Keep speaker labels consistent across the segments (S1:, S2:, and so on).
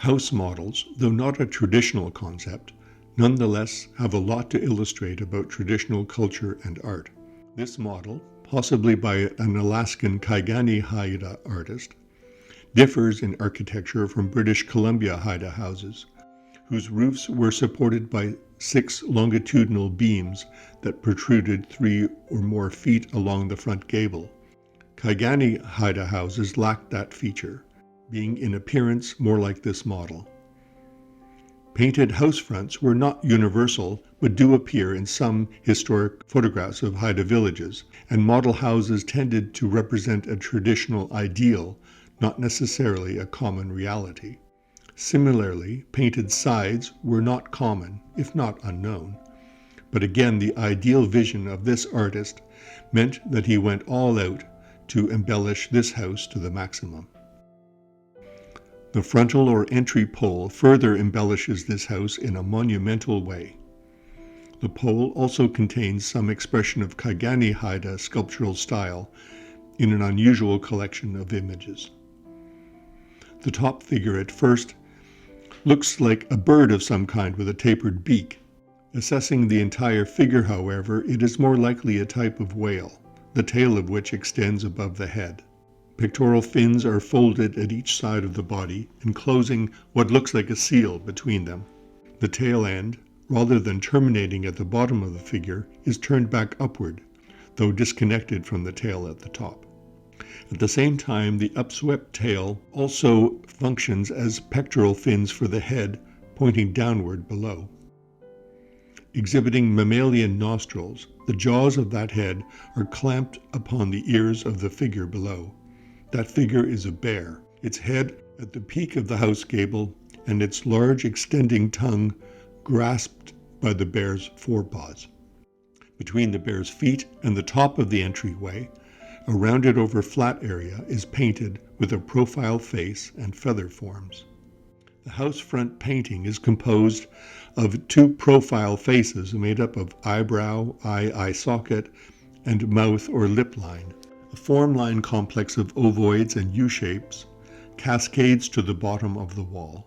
S1: House models, though not a traditional concept, nonetheless have a lot to illustrate about traditional culture and art. This model, possibly by an Alaskan KAIGANI HAIDA artist, differs in architecture from British Columbia Haida houses, whose roofs were supported by 6 longitudinal beams that protruded 3 or more feet along the front gable. KAIGANI Haida houses lacked that feature, being in appearance more like this model. Painted house fronts were not universal, but do appear in some historic photographs of Haida villages, and model houses tended to represent a traditional ideal, not necessarily a common reality. Similarly, painted sides were not common, if not unknown. But again, the ideal vision of this artist meant that he went all out to embellish this house to the maximum. The frontal or entry pole further embellishes this house in a monumental way. The pole also contains some expression of KAIGANI Haida sculptural style in an unusual collection of images. The top figure at first looks like a bird of some kind with a tapered beak. Assessing the entire figure, however, it is more likely a type of whale, the tail of which extends above the head. Pectoral fins are folded at each side of the body, enclosing what looks like a seal between them. The tail end, rather than terminating at the bottom of the figure, is turned back upward, though disconnected from the tail at the top. At the same time, the upswept tail also functions as pectoral fins for the head, pointing downward below. Exhibiting mammalian nostrils, the jaws of that head are clamped upon the ears of the figure below. That figure is a bear, its head at the peak of the house gable, and its large extending tongue grasped by the bear's forepaws. Between the bear's feet and the top of the entryway, a rounded over flat area is painted with a profile face and feather forms. The house front painting is composed of 2 profile faces made up of eyebrow, eye socket, and mouth or lip line. A form line complex of ovoids and U-shapes cascades to the bottom of the wall.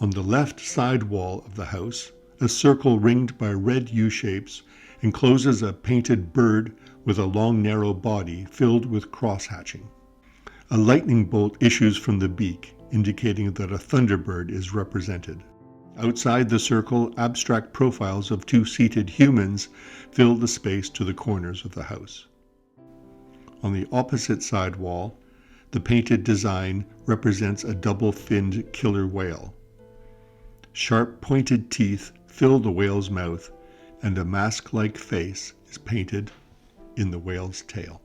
S1: On the left side wall of the house, a circle ringed by red U-shapes encloses a painted bird with a long narrow body filled with cross-hatching. A lightning bolt issues from the beak, indicating that a thunderbird is represented. Outside the circle, abstract profiles of 2 seated humans fill the space to the corners of the house. On the opposite side wall, the painted design represents a double-finned killer whale. Sharp pointed teeth fill the whale's mouth, and a mask-like face is painted in the whale's tail.